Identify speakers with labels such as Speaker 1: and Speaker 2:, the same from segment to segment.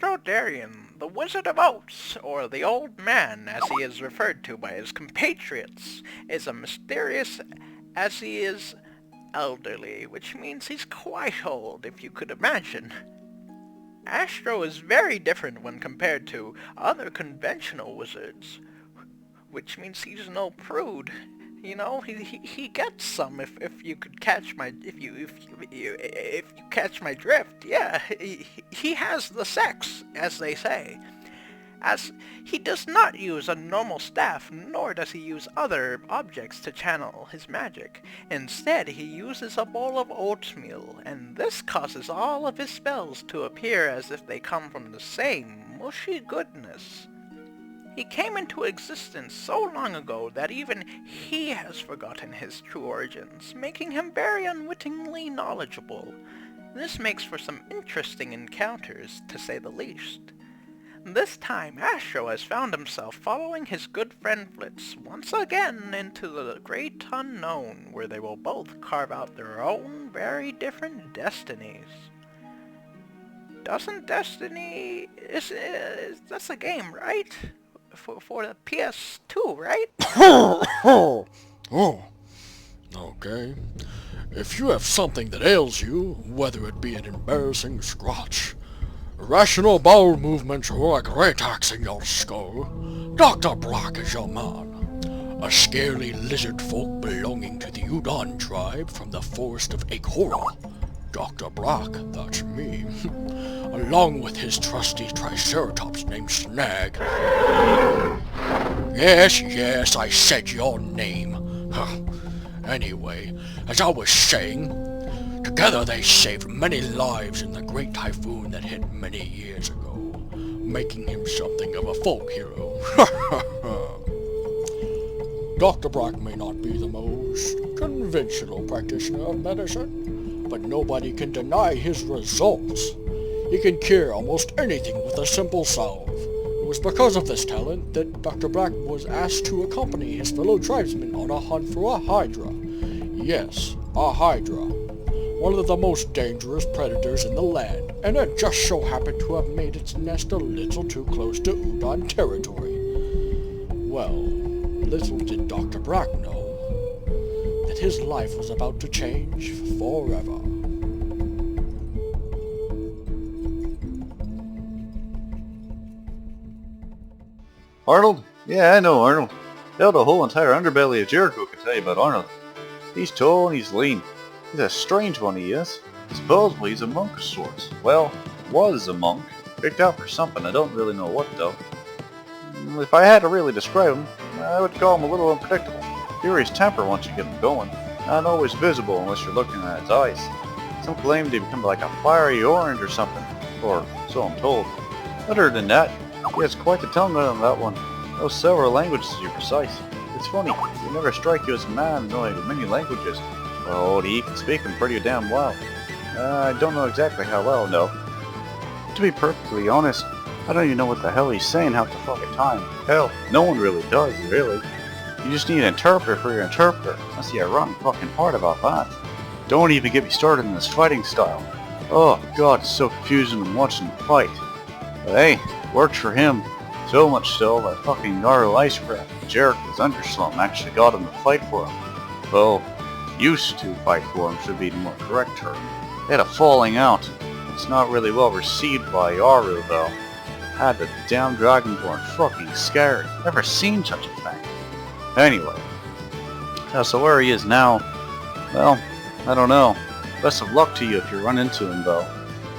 Speaker 1: Astro Darien, the Wizard of Oats, or the Old Man as he is referred to by his compatriots, is as mysterious as he is elderly, which means he's quite old, if you could imagine. Astro is very different when compared to other conventional wizards, which means he's no prude. You know, he gets some if you could catch my if you catch my drift. Yeah, he has the sex, as they say. As he does not use a normal staff, nor does he use other objects to channel his magic. Instead, he uses a bowl of oatmeal, and this causes all of his spells to appear as if they come from the same mushy goodness. He came into existence so long ago that even he has forgotten his true origins, making him very unwittingly knowledgeable. This makes for some interesting encounters, to say the least. This time, Astro has found himself following his good friend Flitz once again into the great unknown, where they will both carve out their own very different destinies. Doesn't Destiny... that's a game, right? For the PS2, right?
Speaker 2: Oh, okay. If you have something that ails you, whether it be an embarrassing scratch, irrational bowel movements, or a great axe in your skull, Dr. Brock is your man. A scaly lizard folk belonging to the Udon tribe from the forest of Akora. Dr. Brock, that's me, along with his trusty Triceratops named Snag. Yes, I said your name. Anyway, as I was saying, together they saved many lives in the great typhoon that hit many years ago, making him something of a folk hero. Dr. Brock may not be the most conventional practitioner of medicine, but nobody can deny his results. He can cure almost anything with a simple salve. It was because of this talent that Dr. Black was asked to accompany his fellow tribesmen on a hunt for a hydra. Yes, a hydra. One of the most dangerous predators in the land, and it just so happened to have made its nest a little too close to Udon territory. Well, little did Dr. Brack know that his life was about to change forever.
Speaker 3: Arnold? Yeah, I know Arnold. Hell, the whole entire underbelly of Jericho can tell you about Arnold. He's tall and he's lean. He's a strange one, he is. Supposedly he's a monk of sorts. Well, was a monk. Picked out for something, I don't really know what though. If I had to really describe him, I would call him a little unpredictable. Furious temper once you get him going. Not always visible unless you're looking at his eyes. Some claim to become like a fiery orange or something. Or so I'm told. Other than that, he has quite the tongue on that one. Knows several languages to be precise. It's funny, he never strike you as a man knowing many languages. Oh, he can speak them pretty damn well. I don't know exactly how well, no. To be perfectly honest, I don't even know what the hell he's saying half the fucking time. Hell, no one really does, really. You just need an interpreter for your interpreter. That's the ironic fucking part about that. Don't even get me started in this fighting style. Oh god, it's so confusing and watching him fight. But hey, worked for him. So much so that fucking gnarly icecraft, Jericho's underslum, actually got him to fight for him. Well, used to fight for him should be the more correct term. They had a falling out. It's not really well received by Yaru though. Had the damn Dragonborn fucking scared. Never seen such a thing. Anyway. So where he is now, well, I don't know. Best of luck to you if you run into him though.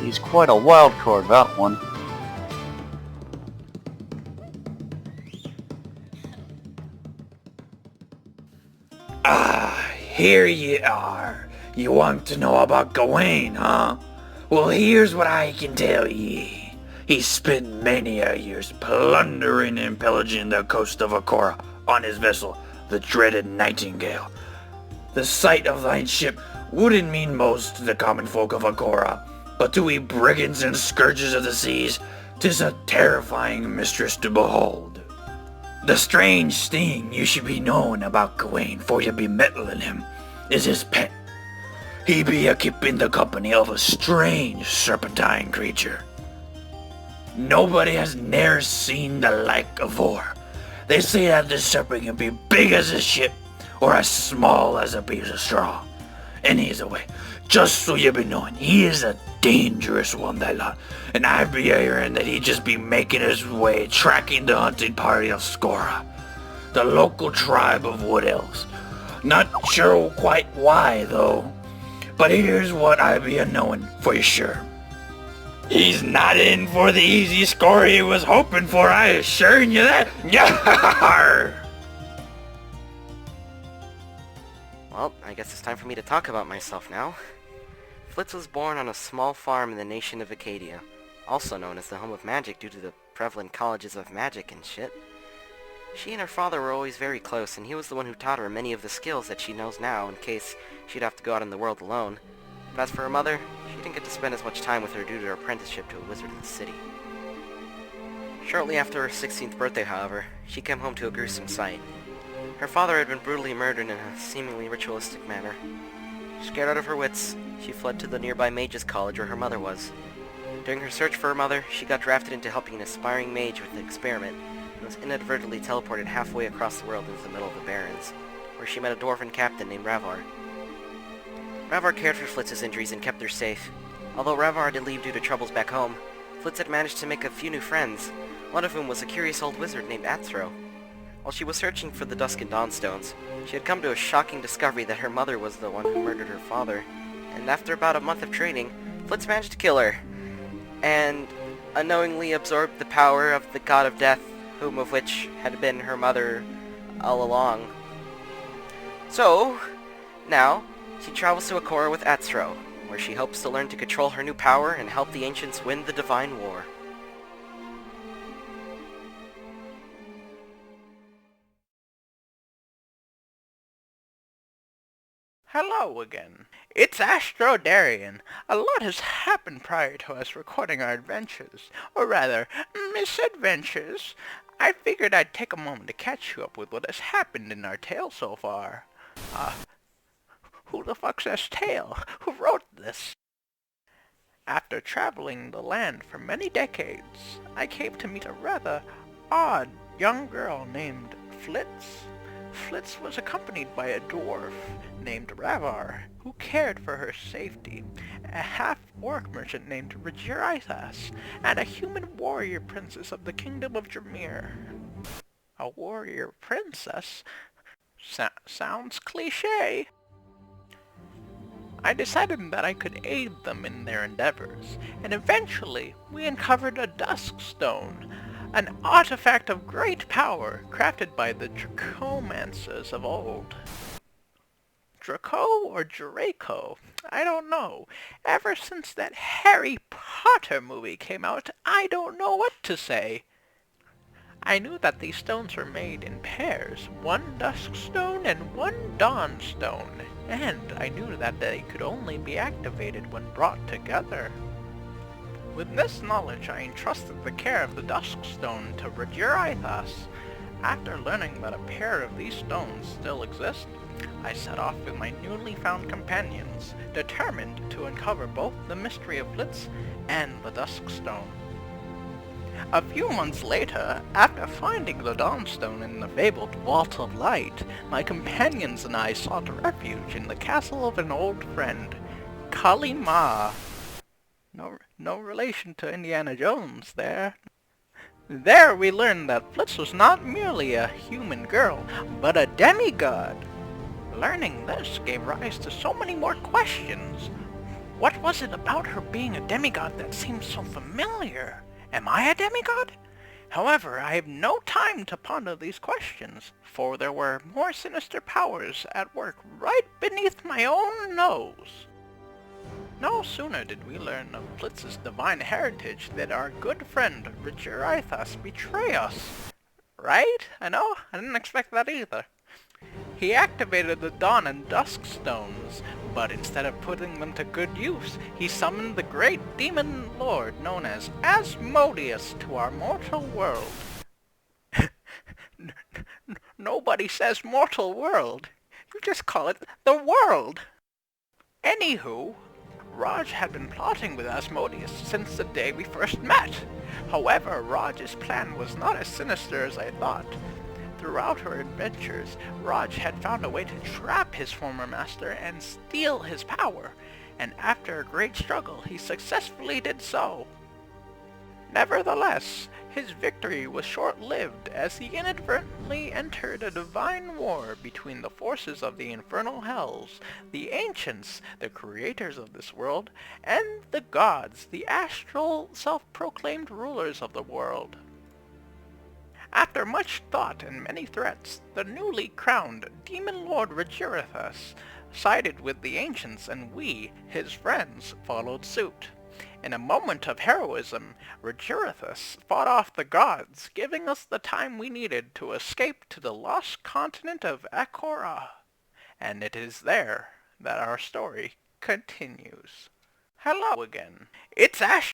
Speaker 3: He's quite a wild card, that one.
Speaker 4: Here you are. You want to know about Gawain, huh? Well, here's what I can tell ye. He spent many a years plundering and pillaging the coast of Akora on his vessel, the dreaded Nightingale. The sight of thine ship wouldn't mean most to the common folk of Akora, but to we brigands and scourges of the seas, 'tis a terrifying mistress to behold. The strange thing you should be knowing about Gawain, for you be meddling him, is his pet. He be a keeping the company of a strange serpentine creature. Nobody has ne'er seen the like afore. They say that this serpent can be big as a ship or as small as a piece of straw. Anyway, just so you be knowing, he is a dangerous one, that lot, and I be hearing that he just be making his way tracking the hunting party of Skora, the local tribe of wood elves. Not sure quite why though, but here's what I be a-knowing for sure. He's not in for the easy score he was hoping for, I assure you that. Yarr!
Speaker 5: Well, I guess it's time for me to talk about myself now. Flitz was born on a small farm in the nation of Acadia, also known as the home of magic due to the prevalent colleges of magic and shit. She and her father were always very close, and he was the one who taught her many of the skills that she knows now in case she'd have to go out in the world alone. But as for her mother, she didn't get to spend as much time with her due to her apprenticeship to a wizard in the city. Shortly after her 16th birthday, however, she came home to a gruesome sight. Her father had been brutally murdered in a seemingly ritualistic manner. Scared out of her wits, she fled to the nearby mages' college where her mother was. During her search for her mother, she got drafted into helping an aspiring mage with an experiment, and was inadvertently teleported halfway across the world into the middle of the Barrens, where she met a dwarven captain named Ravar. Ravar cared for Flitz's injuries and kept her safe. Although Ravar had to leave due to troubles back home, Flitz had managed to make a few new friends, one of whom was a curious old wizard named Atzro. While she was searching for the Dusk and Dawn stones, she had come to a shocking discovery that her mother was the one who murdered her father, and after about a month of training, Flitz managed to kill her, and unknowingly absorbed the power of the god of death, whom of which had been her mother all along. So, now, she travels to Akora with Atzro, where she hopes to learn to control her new power and help the ancients win the Divine War.
Speaker 1: Hello again. It's Astro Darien. A lot has happened prior to us recording our adventures, or rather, misadventures. I figured I'd take a moment to catch you up with what has happened in our tale so far. Who the fuck's this tale? Who wrote this? After traveling the land for many decades, I came to meet a rather odd young girl named Flitz. Flitz was accompanied by a dwarf named Ravar, who cared for her safety, a half-orc merchant named Regiraithas, and a human warrior princess of the kingdom of Dramir. A warrior princess? Sounds cliché. I decided that I could aid them in their endeavors, and eventually we uncovered a dusk stone, an artifact of great power crafted by the Dracomancers of old. Draco or Draco? I don't know. Ever since that Harry Potter movie came out, I don't know what to say. I knew that these stones were made in pairs, one dusk stone and one dawn stone, and I knew that they could only be activated when brought together. With this knowledge, I entrusted the care of the dusk stone to Regiraithas. After learning that a pair of these stones still exist, I set off with my newly found companions, determined to uncover both the mystery of Flitz and the dusk stone. A few months later, after finding the Dawnstone in the fabled Vault of Light, my companions and I sought refuge in the castle of an old friend, Kali Ma. No relation to Indiana Jones there. There we learned that Flitz was not merely a human girl, but a demigod. Learning this gave rise to so many more questions. What was it about her being a demigod that seemed so familiar? Am I a demigod? However, I have no time to ponder these questions, for there were more sinister powers at work right beneath my own nose. No sooner did we learn of Flitz's divine heritage than our good friend Regiraithas betray us. Right? I know, I didn't expect that either. He activated the Dawn and Dusk stones, but instead of putting them to good use, he summoned the great demon lord known as Asmodeus to our mortal world. Nobody says mortal world. You just call it the world. Anywho, Raj had been plotting with Asmodeus since the day we first met. However, Raj's plan was not as sinister as I thought. Throughout her adventures, Raj had found a way to trap his former master and steal his power, and after a great struggle, he successfully did so. Nevertheless, his victory was short-lived as he inadvertently entered a divine war between the forces of the infernal hells, the ancients, the creators of this world, and the gods, the astral, self-proclaimed rulers of the world. After much thought and many threats, the newly crowned Demon Lord Regirathus sided with the ancients, and we, his friends, followed suit. In a moment of heroism, Regirathus fought off the gods, giving us the time we needed to escape to the lost continent of Akora. And it is there that our story continues. Hello again. It's Ash.